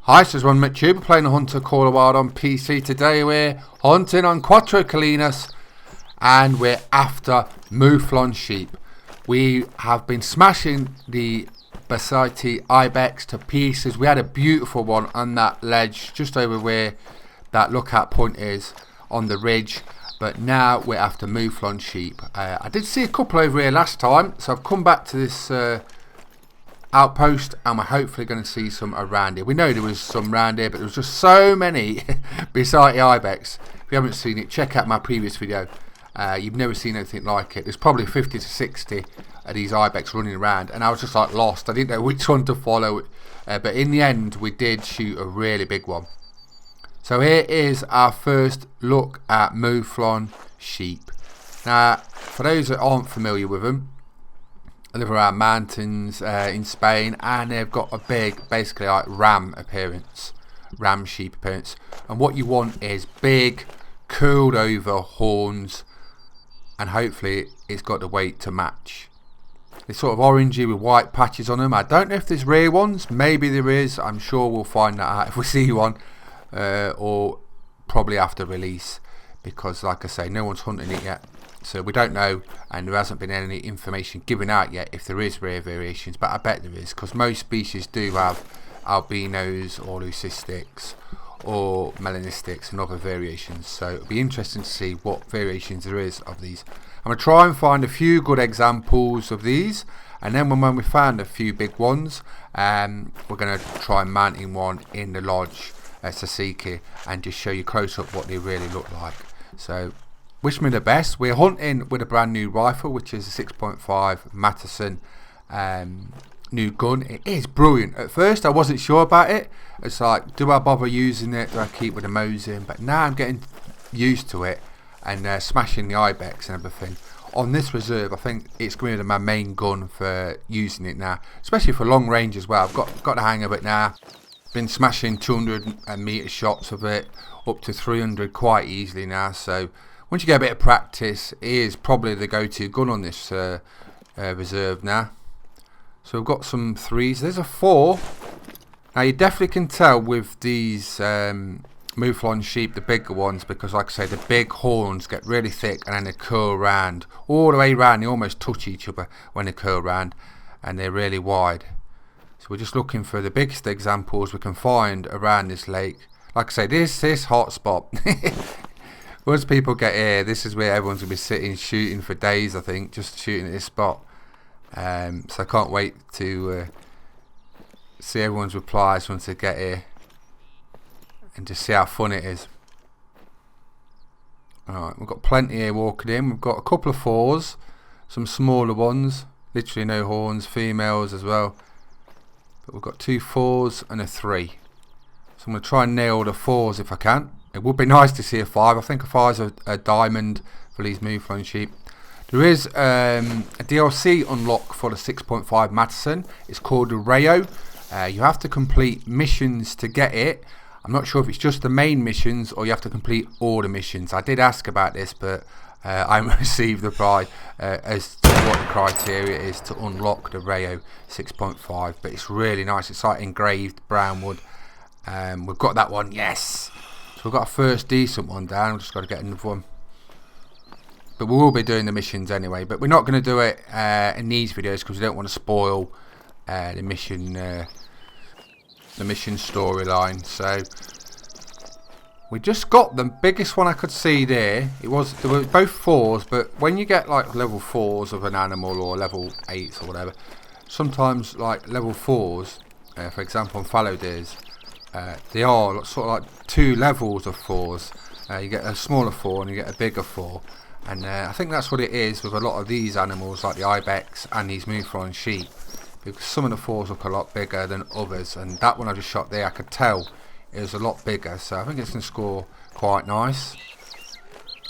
Hi, this is ronMctube. We're playing the Hunter Call of Wild on PC. Today we're hunting on Cuatro Colinas and we're after Mouflon Sheep. We have been smashing the Beceite Ibex to pieces. We had a beautiful one on that ledge just over where that lookout point is on the ridge. But now we're after Mouflon Sheep. I did see a couple over here last time, so I've come back to this outpost and we're hopefully going to see some around here. We know there was some around here, but there was just so many Beceite Ibex. If you haven't seen it, check out my previous video. You've never seen anything like it. There's probably 50 to 60 of these Ibex running around, and I was just like lost. I didn't know which one to follow, but in the end we did shoot a really big one. So here is our first look at Mouflon Sheep. Now, for those that aren't familiar with them, they live around mountains in Spain, and they've got a big, basically like ram sheep appearance. And what you want is big, curled over horns, and hopefully it's got the weight to match. It's sort of orangey with white patches on them. I don't know if there's rare ones. Maybe there is. I'm sure we'll find that out if we see one, or probably after release, because like I say, no one's hunting it yet. So we don't know, and there hasn't been any information given out yet if there is rare variations, but I bet there is, because most species do have albinos or leucistics or melanistics and other variations. So it'll be interesting to see what variations there is of these. I'm going to try and find a few good examples of these, and then when we found a few big ones, we're going to try and mounting one in the lodge saseka and just show you close up what they really look like. So wish me the best. We're hunting with a brand new rifle, which is a 6.5 Matterson new gun. It is brilliant. At first I wasn't sure about it. It's like, do I bother using it? Do I keep with the Mosin? But now I'm getting used to it and smashing the Ibex and everything. On this reserve, I think it's going to be my main gun for using it now, especially for long range as well. I've got the hang of it now. Been smashing 200 meter shots of it, up to 300 quite easily now. So once you get a bit of practice, it is probably the go-to gun on this reserve now. So we've got some 3s. There's a 4. Now you definitely can tell with these Mouflon Sheep, the bigger ones, because like I say, the big horns get really thick and then they curl round all the way round. They almost touch each other when they curl round, and they're really wide. So we're just looking for the biggest examples we can find around this lake. Like I say, this hot spot. Once people get here, this is where everyone's going to be sitting shooting for days, I think, just shooting at this spot. So I can't wait to see everyone's replies once they get here and just see how fun it is. Alright, we've got plenty here walking in. We've got a couple of 4s, some smaller ones, literally no horns, females as well. But we've got 2 4s and a 3. So I'm going to try and nail the 4s if I can. It would be nice to see a 5. I think a 5 is a diamond for these Mouflon Sheep. There is a DLC unlock for the 6.5 Matterson. It's called the Rayo. You have to complete missions to get it. I'm not sure if it's just the main missions or you have to complete all the missions. I did ask about this, but I haven't received the reply as to what the criteria is to unlock the Rayo 6.5. But it's really nice. It's like engraved brown wood. We've got that one, yes. So we've got a first decent one down. We've just got to get another one. But we will be doing the missions anyway. But we're not going to do it in these videos because we don't want to spoil the mission storyline. So we just got the biggest one I could see there. They were both 4s, but when you get like level 4s of an animal or level 8s or whatever, sometimes like level 4s, for example on fallow deers, they are sort of like 2 levels of 4s. You get a smaller 4 and you get a bigger 4. And I think that's what it is with a lot of these animals, like the Ibex and these Mouflon Sheep, because some of the 4s look a lot bigger than others, and that one I just shot there, I could tell it was a lot bigger, so I think it's going to score quite nice.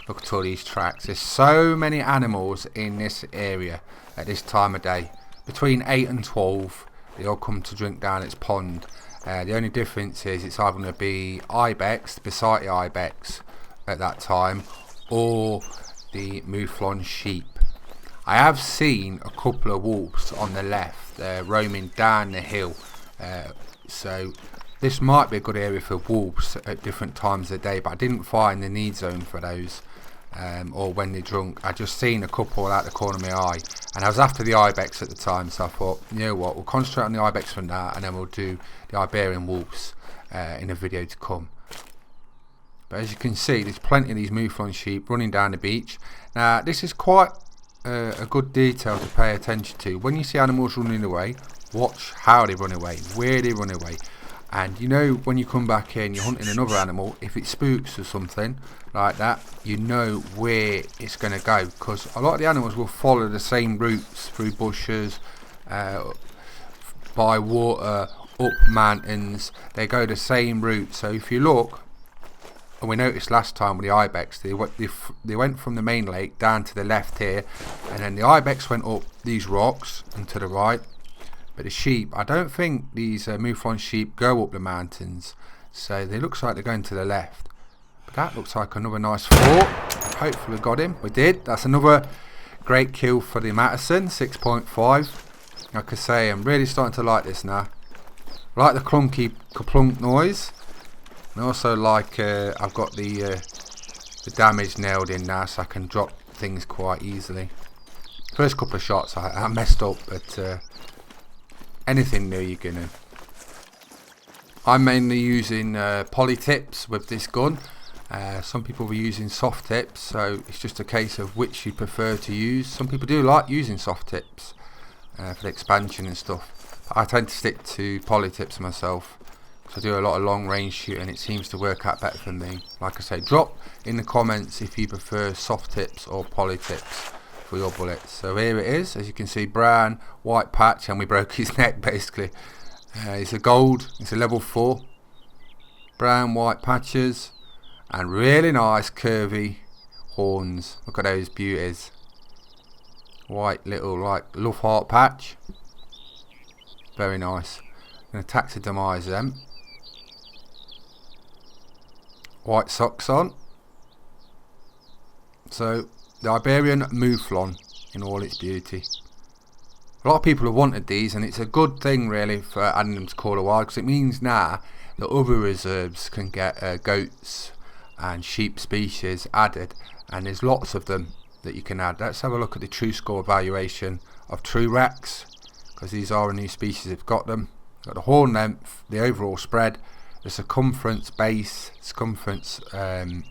Look at all these tracks. There's so many animals in this area at this time of day. Between 8 and 12, they all come to drink down its pond. The only difference is it's either going to be Ibex, the Beceite Ibex at that time, or the Mouflon Sheep. I have seen a couple of wolves on the left roaming down the hill, so This might be a good area for wolves at different times of the day, but I didn't find the need zone for those, or when they're drunk. I just seen a couple out the corner of my eye, and I was after the ibex at the time, so I thought, you know what, we'll concentrate on the ibex from that, and then we'll do the Iberian wolves in a video to come. But as you can see, there's plenty of these Mouflon sheep running down the beach. Now this is quite a good detail to pay attention to. When you see animals running away, watch how they run away, where they run away. And you know, when you come back in, you're hunting another animal, if it spooks or something like that, you know where it's going to go, because a lot of the animals will follow the same routes through bushes, by water, up mountains. They go the same route. So if you look, and we noticed last time with the ibex, they went from the main lake down to the left here, and then the ibex went up these rocks and to the right. But the sheep, I don't think these Mouflon sheep go up the mountains, so they looks like they're going to the left. But that looks like another nice fort. Hopefully we got him. We did. That's another great kill for the Matterson, 6.5. Like I say, I'm really starting to like this now. I like the clunky kaplunk noise, and also like I've got the damage nailed in now, so I can drop things quite easily. First couple of shots I messed up, but anything new you're gonna. I'm mainly using poly tips with this gun. Some people were using soft tips, so it's just a case of which you prefer to use. Some people do like using soft tips for the expansion and stuff. I tend to stick to poly tips myself, because I do a lot of long range shooting. It seems to work out better for me. Like I say, drop in the comments if you prefer soft tips or poly tips for your bullets. So here it is, as you can see, brown, white patch, and we broke his neck basically. It's a gold, it's a level 4. Brown, white patches, and really nice curvy horns. Look at those beauties. White little like love heart patch. Very nice. I'm going to taxidermise them. White socks on. So the Iberian Mouflon in all its beauty. A lot of people have wanted these, and it's a good thing really for adding them to Call of Wild, because it means now that other reserves can get goats and sheep species added, and there's lots of them that you can add. Let's have a look at the true score evaluation of true racks, because these are a new species. They've got them. Got the horn length, the overall spread, the circumference, base, circumference, and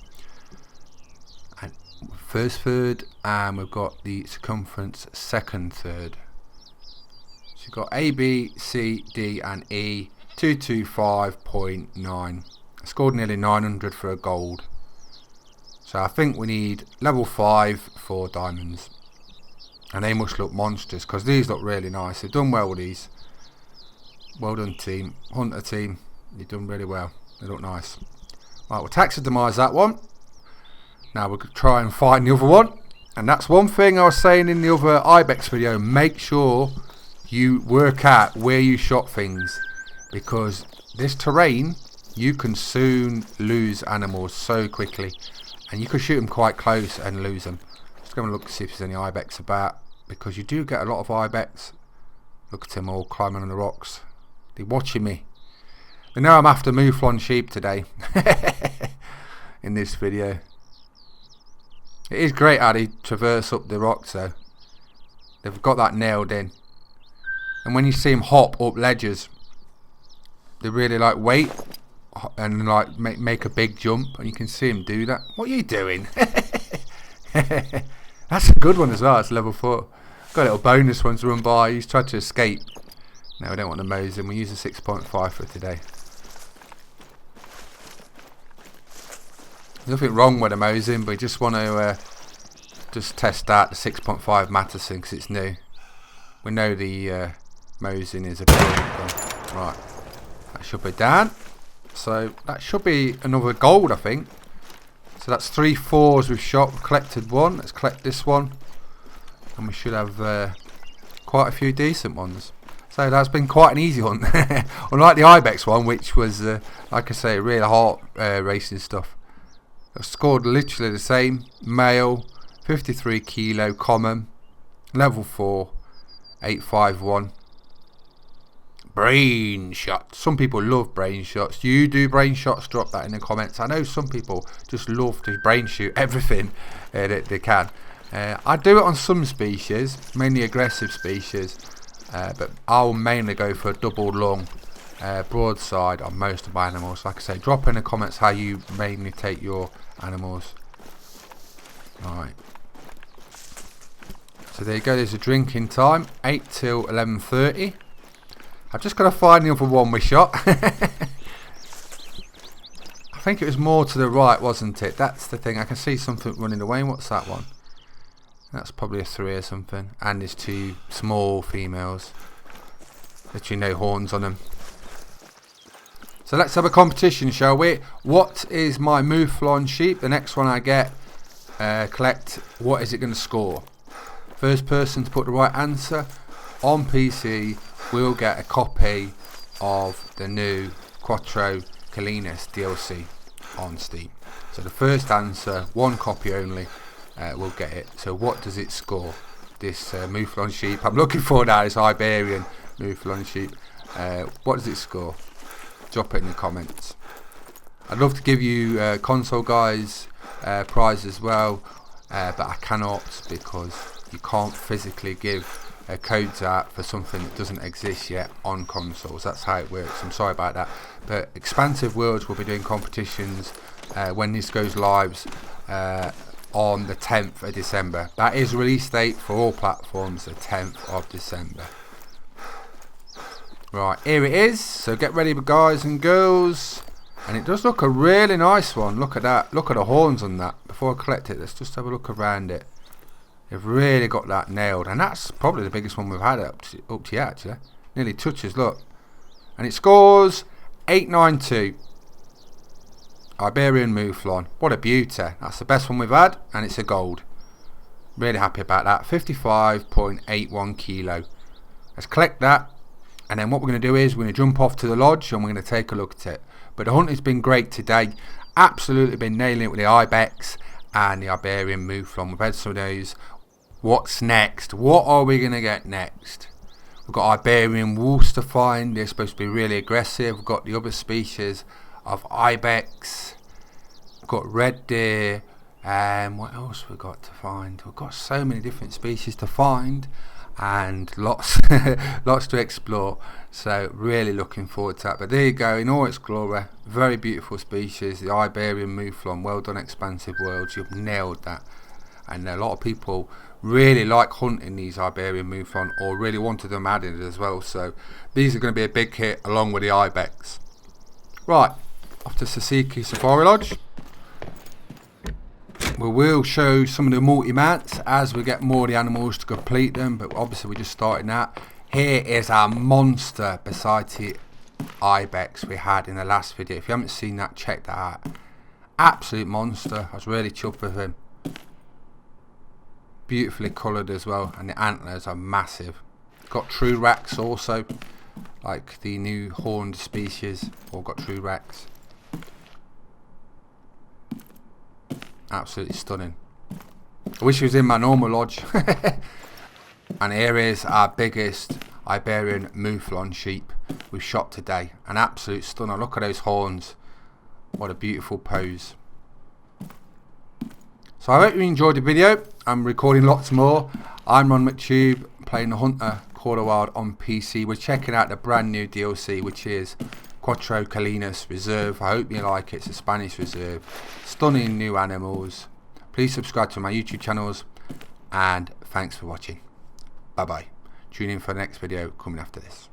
first third, and we've got the circumference second third. So you've got A, B, C, D and E, 225.9. I scored nearly 900 for a gold. So I think we need level 5 for diamonds. And they must look monstrous, because these look really nice. They've done well with these. Well done team, Hunter team, you've done really well. They look nice. Right, we'll taxidermise that one. Now we'll try and find the other one. And that's one thing I was saying in the other ibex video. Make sure you work out where you shot things, because this terrain, you can soon lose animals so quickly, and you can shoot them quite close and lose them. Just going to look to see if there's any ibex about, because you do get a lot of ibex. Look at them all climbing on the rocks. They're watching me. They know I'm after Mouflon sheep today in this video. It is great how they traverse up the rocks though. They've got that nailed in. And when you see them hop up ledges, they really like wait and like make a big jump, and you can see them do that. What are you doing? That's a good one as well. It's level 4. Got a little bonus one to run by. He's tried to escape. No, we don't want to mose him. We use a 6.5 for today. There's nothing wrong with a mosing, but we just want to just test out the 6.5 Matterson because it's new. We know the mosing is a bit right. That should be down. So that should be another gold, I think. So that's 3 4s we've shot. We've collected one. Let's collect this one, and we should have quite a few decent ones. So that's been quite an easy one. Unlike the ibex one, which was like I say, real hard racing stuff. I've scored literally the same. Male, 53 kilo, common, level 4, 851. brain shots. Some people love brain shots. Do you do brain shots? Drop that in the comments. I know some people just love to brain shoot everything that they can. I do it on some species, mainly aggressive species, but I'll mainly go for a double lung broadside on most of my animals. Like I say, drop in the comments how you mainly take your animals. Right. So there you go, there's a drinking time, 8 till 11:30. I've just got to find the other one we shot. I think it was more to the right, wasn't it? That's the thing. I can see something running away. What's that one? That's probably a 3 or something. And there's 2 small females. Literally no horns on them. So let's have a competition, shall we? What is my Mouflon Sheep? The next one I get, collect, what is it going to score? First person to put the right answer on PC will get a copy of the new Cuatro Colinas DLC on Steam. So the first answer, 1 copy only, will get it. So what does it score? This Mouflon Sheep. I'm looking for now this Iberian Mouflon Sheep. What does it score? Drop it in the comments. I'd love to give you console guys prize as well, but I cannot because you can't physically give codes out for something that doesn't exist yet on consoles. That's how it works. I'm sorry about that, but Expansive Worlds will be doing competitions when this goes live on the 10th of December. That is release date for all platforms, the 10th of December. Right, here it is. So get ready, guys and girls. And it does look a really nice one. Look at that. Look at the horns on that. Before I collect it, let's just have a look around it. They've really got that nailed, and that's probably the biggest one we've had up to yet, actually. Nearly touches, look. And it scores 892. Iberian Mouflon. What a beauty. That's the best one we've had, and it's a gold. Really happy about that. 55.81 kilo. Let's collect that, and then what we're going to do is we're going to jump off to the lodge and we're going to take a look at it. But the hunt has been great today. Absolutely been nailing it with the Ibex and the Iberian Mouflon. We've had some of those. What's next? What are we going to get next? We've got Iberian wolves to find. They're supposed to be really aggressive. We've got the other species of Ibex. We've got red deer. And what else we've got to find? We've got so many different species to find. And lots lots to explore. So really looking forward to that. But there you go, in all its glory. Very beautiful species. The Iberian Mouflon. Well done, Expansive Worlds. You've nailed that. And a lot of people really like hunting these Iberian Mouflon, or really wanted them added as well. So these are going to be a big hit along with the Ibex. Right, off to Saseka Safari Lodge. We will show some of the multi-mats as we get more of the animals to complete them, but obviously we're just starting that. Here is our monster Beceite Ibex we had in the last video. If you haven't seen that, check that out. Absolute monster. I was really chuffed with him. Beautifully coloured as well, and the antlers are massive. Got true racks also, like the new horned species, all got true racks. Absolutely stunning. I wish he was in my normal lodge. And here is our biggest Iberian Mouflon sheep we've shot today. An absolute stunner. Look at those horns. What a beautiful pose. So I hope you enjoyed the video. I'm recording lots more. I'm ronMctube, playing the Hunter Quarter Wild on PC. We're checking out the brand new DLC, which is Cuatro Colinas Reserve. I hope you like it. It's a Spanish reserve. Stunning new animals. Please subscribe to my YouTube channels, and thanks for watching. Bye bye. Tune in for the next video coming after this.